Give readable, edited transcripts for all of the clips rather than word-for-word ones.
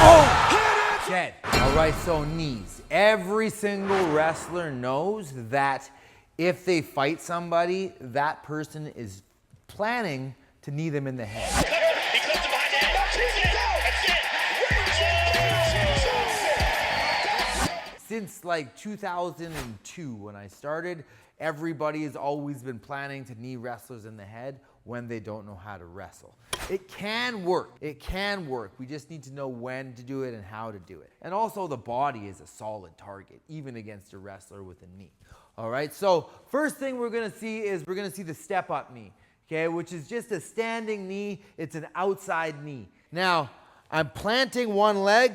Boom! Dead. All right, so knees. Every single wrestler knows that if they fight somebody, that person is planning to knee them in the head. Since like 2002 when I started, everybody has always been planning to knee wrestlers in the head when they don't know how to wrestle. It can work. It can work. We just need to know when to do it and how to do it. And also the body is a solid target, even against a wrestler with a knee. All right, so first thing we're gonna see is we're gonna see the step up knee, okay, which is just a standing knee. It's an outside knee. Now, I'm planting one leg,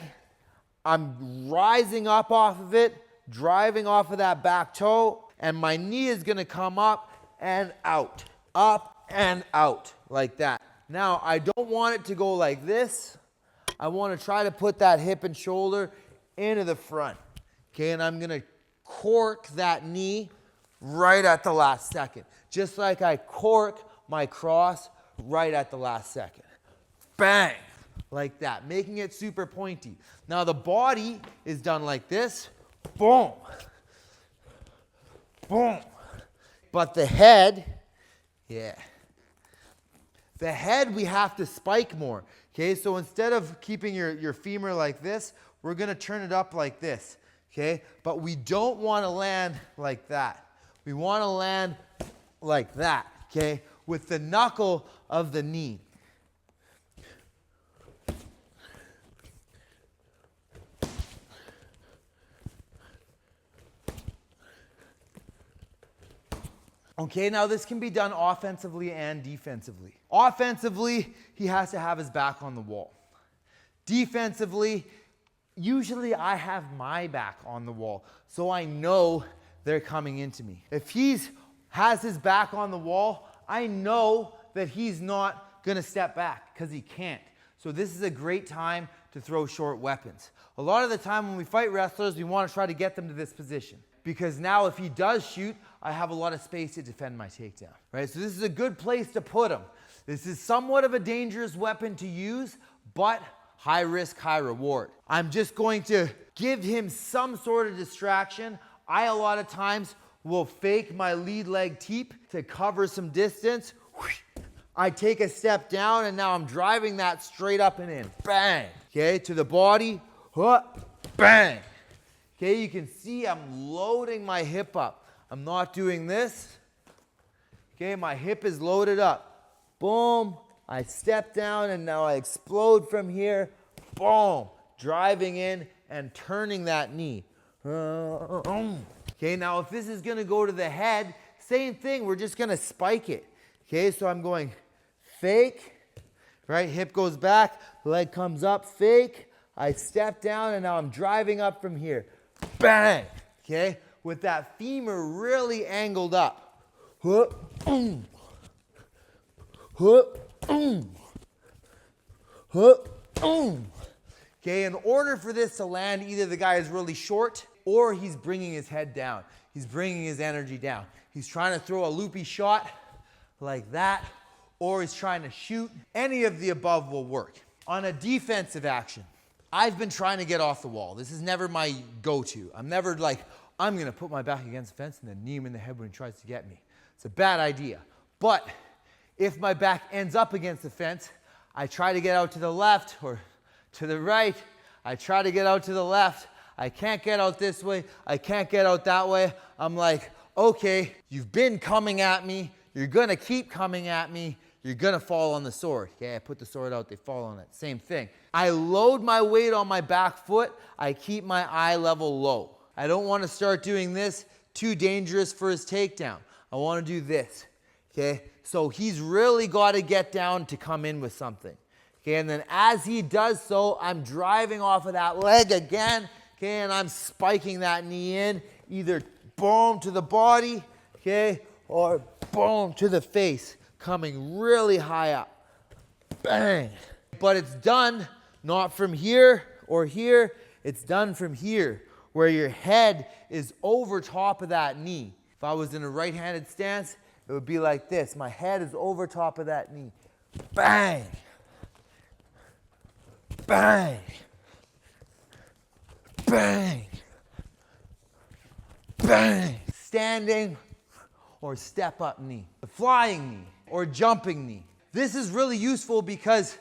I'm rising up off of it, driving off of that back toe, and my knee is gonna come up and out, like that. Now, I don't want it to go like this. I wanna try to put that hip and shoulder into the front, okay, and I'm gonna cork that knee right at the last second, just like I cork my cross right at the last second. Bang! Like that, making it super pointy. Now the body is done like this, boom, boom. But the head, yeah. The head we have to spike more, okay? So instead of keeping your femur like this, we're gonna turn it up like this, okay? But we don't wanna land like that. We wanna land like that, okay? With the knuckle of the knee. Okay, now this can be done offensively and defensively. Offensively, he has to have his back on the wall. Defensively, usually I have my back on the wall, so I know they're coming into me. If he has his back on the wall, I know that he's not gonna step back, because he can't. So this is a great time to throw short weapons. A lot of the time when we fight wrestlers, we wanna try to get them to this position, because now if he does shoot, I have a lot of space to defend my takedown, right? So this is a good place to put him. This is somewhat of a dangerous weapon to use, but high risk, high reward. I'm just going to give him some sort of distraction. I, a lot of times, will fake my lead leg teep to cover some distance. I take a step down, and now I'm driving that straight up and in. Bang! Okay, to the body. Bang! Okay, you can see I'm loading my hip up. I'm not doing this. Okay, my hip is loaded up. Boom, I step down and now I explode from here. Boom, driving in and turning that knee. Okay, now if this is gonna go to the head, same thing, we're just gonna spike it. Okay, so I'm going fake, right? Hip goes back, leg comes up, fake. I step down and now I'm driving up from here. Bang, okay? With that femur really angled up. Okay, in order for this to land, either the guy is really short or he's bringing his head down. He's bringing his energy down. He's trying to throw a loopy shot like that, or he's trying to shoot. Any of the above will work. On a defensive action, I've been trying to get off the wall. This is never my go-to. I'm never like, I'm gonna put my back against the fence and then knee him in the head when he tries to get me. It's a bad idea. But if my back ends up against the fence, I try to get out to the left or to the right. I try to get out to the left. I can't get out this way. I can't get out that way. I'm like, okay, you've been coming at me. You're gonna keep coming at me. You're gonna fall on the sword. Okay, I put the sword out, they fall on it. Same thing. I load my weight on my back foot. I keep my eye level low. I don't want to start doing this, too dangerous for his takedown. I want to do this, okay? So he's really got to get down to come in with something, okay? And then as he does so, I'm driving off of that leg again, okay? And I'm spiking that knee in, either boom to the body, okay? Or boom to the face, coming really high up. Bang! But it's done not from here or here, it's done from here, where your head is over top of that knee. If I was in a right-handed stance, it would be like this. My head is over top of that knee. Bang! Bang! bang, bang. Standing or step up knee, the flying knee or jumping knee. This is really useful because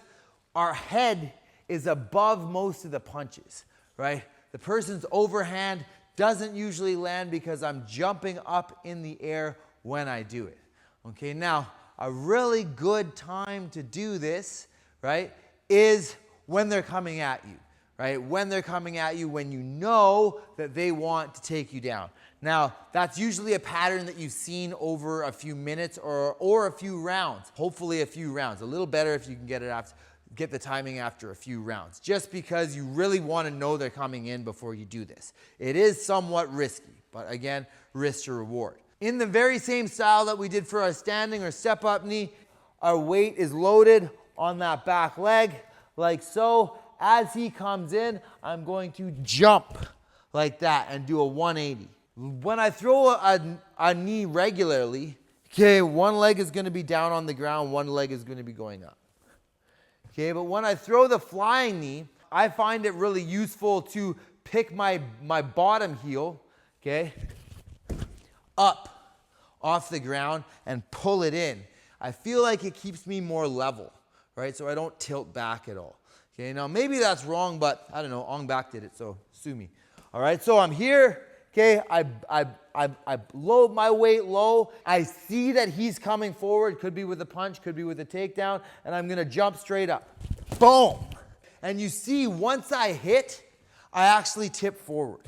our head is above most of the punches, right? The person's overhand doesn't usually land because I'm jumping up in the air when I do it. Okay, now a really good time to do this, right, is when they're coming at you, right? When they're coming at you, when you know that they want to take you down. Now, that's usually a pattern that you've seen over a few minutes or a few rounds. Hopefully a few rounds. A little better if you can get the timing after a few rounds, just because you really want to know they're coming in before you do this. It is somewhat risky, but again, risk to reward. In the very same style that we did for our standing or step up knee, our weight is loaded on that back leg, like so. As he comes in, I'm going to jump like that and do a 180. When I throw a knee regularly, okay, one leg is going to be down on the ground, one leg is going to be going up. Okay, but when I throw the flying knee, I find it really useful to pick my bottom heel, okay, up off the ground and pull it in. I feel like it keeps me more level, right? So I don't tilt back at all. Okay, now maybe that's wrong, but I don't know, Ong Bak did it, so sue me. All right, so I'm here, okay, I load my weight low. I see that he's coming forward, could be with a punch, could be with a takedown, and I'm gonna jump straight up. Boom! And you see, once I hit, I actually tip forward.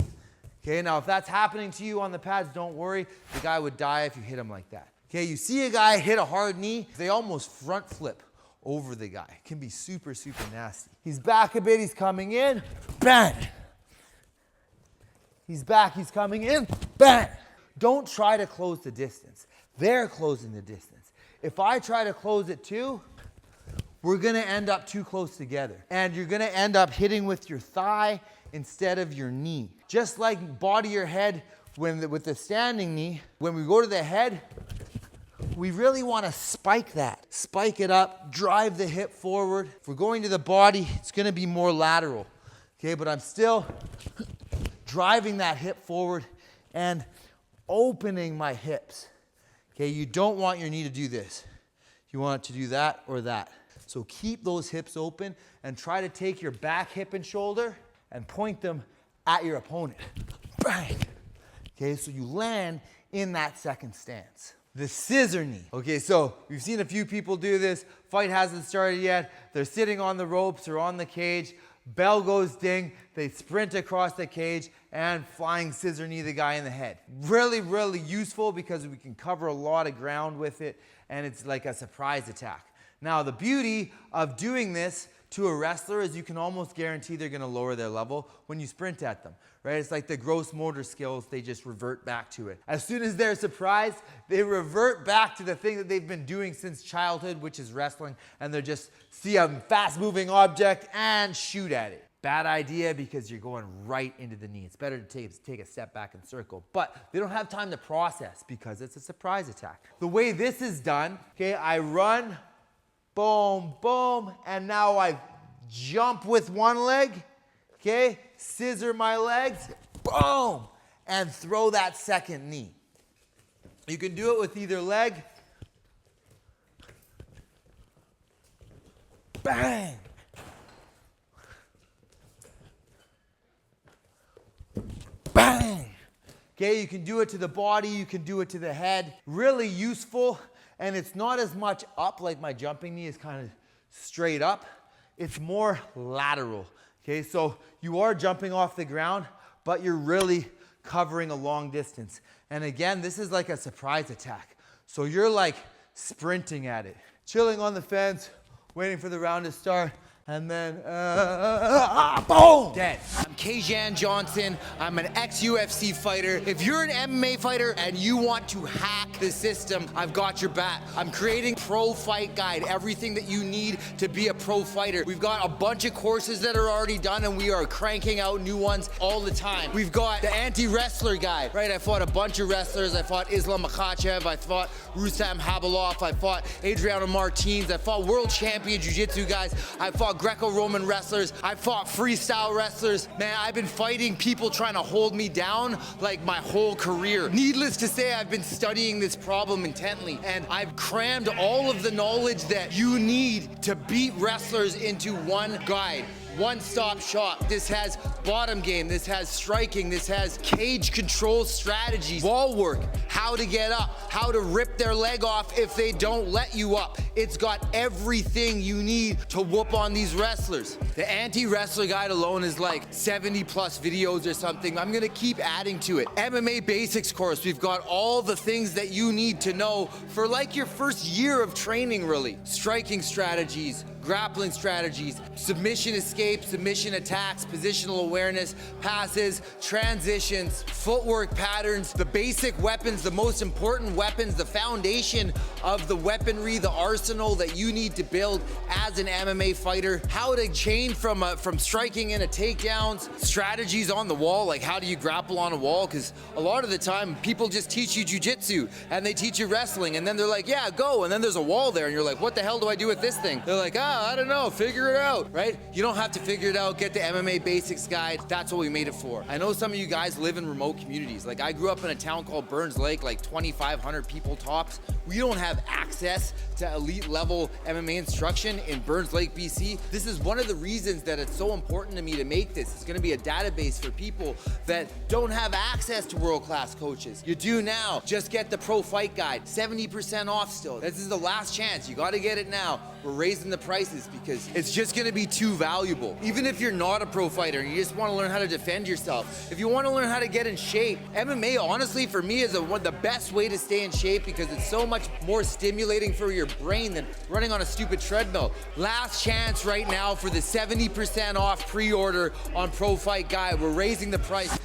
Okay, now if that's happening to you on the pads, don't worry. The guy would die if you hit him like that. Okay, you see a guy hit a hard knee, they almost front flip over the guy. It can be super, super nasty. He's back a bit, he's coming in, bang! He's back, he's coming in, bang! Don't try to close the distance. They're closing the distance. If I try to close it too, we're gonna end up too close together. And you're gonna end up hitting with your thigh instead of your knee. Just like body or head, with the standing knee, when we go to the head, we really want to spike that. Spike it up, drive the hip forward. If we're going to the body, it's going to be more lateral. Okay, but I'm still driving that hip forward and opening my hips. Okay, you don't want your knee to do this. You want it to do that or that. So keep those hips open and try to take your back hip and shoulder and point them at your opponent. Bang! Okay, so you land in that second stance. The scissor knee. Okay, so we've seen a few people do this. Fight hasn't started yet. They're sitting on the ropes or on the cage. Bell goes ding. They sprint across the cage and flying scissor knee the guy in the head. Really, really useful because we can cover a lot of ground with it and it's like a surprise attack. Now, the beauty of doing this to a wrestler is you can almost guarantee they're going to lower their level when you sprint at them, right? It's like the gross motor skills, they just revert back to it. As soon as they're surprised, they revert back to the thing that they've been doing since childhood, which is wrestling, and they just see a fast-moving object and shoot at it. Bad idea because you're going right into the knee. It's better to take a step back and circle, but they don't have time to process because it's a surprise attack. The way this is done, okay, I run, boom, boom, and now I jump with one leg, okay, scissor my legs, boom, and throw that second knee. You can do it with either leg. Bang! Bang! Okay, you can do it to the body, you can do it to the head. Really useful. And it's not as much up, like my jumping knee is kind of straight up. It's more lateral, okay? So you are jumping off the ground, but you're really covering a long distance. And again, this is like a surprise attack. So you're like sprinting at it. Chilling on the fence, waiting for the round to start, and then, boom! Dead. I'm Kajan Johnson. I'm an ex-UFC fighter. If you're an MMA fighter and you want to hack the system, I've got your back. I'm creating Pro Fight Guide, everything that you need to be a pro fighter. We've got a bunch of courses that are already done and we are cranking out new ones all the time. We've got the anti-wrestler guide, right? I fought a bunch of wrestlers. I fought Islam Makhachev. I fought Rustam Habilov. I fought Adriano Martins. I fought world champion jiu-jitsu guys. I fought Greco-Roman wrestlers. I fought freestyle wrestlers. Man, Man, I've been fighting people trying to hold me down like my whole career. Needless to say, I've been studying this problem intently, and I've crammed all of the knowledge that you need to beat wrestlers into one guide. One-stop shop. This has bottom game, this has striking, this has cage control strategies, wall work, how to get up, how to rip their leg off if they don't let you up. It's got everything you need to whoop on these wrestlers. The anti-wrestler guide alone is like 70 plus videos or something. I'm gonna keep adding to it. MMA basics course, we've got all the things that you need to know for like your first year of training really. Striking strategies, grappling strategies, submission escape, submission attacks, positional awareness, passes, transitions, footwork patterns, the basic weapons, the most important weapons, the foundation of the weaponry, the arsenal that you need to build as an MMA fighter, how to chain from striking into takedowns, strategies on the wall, like how do you grapple on a wall, because a lot of the time people just teach you jiu-jitsu and they teach you wrestling and then they're like, yeah, go, and then there's a wall there and you're like, what the hell do I do with this thing? They're like, I don't know, figure it out, right? You don't have to figure it out, get the MMA basics guide. That's what we made it for. I know some of you guys live in remote communities. Like I grew up in a town called Burns Lake, like 2,500 people tops. We don't have access to elite level MMA instruction in Burns Lake, BC. This is one of the reasons that it's so important to me to make this. It's gonna be a database for people that don't have access to world-class coaches. You do now. Just get the Pro Fight Guide, 70% off still. This is the last chance. You gotta get it now. We're raising the prices because it's just gonna be too valuable. Even if you're not a pro fighter and you just wanna learn how to defend yourself, if you wanna learn how to get in shape, MMA honestly for me is the best way to stay in shape because it's so much more stimulating for your brain than running on a stupid treadmill. Last chance right now for the 70% off pre-order on Pro Fight Guide. We're raising the price.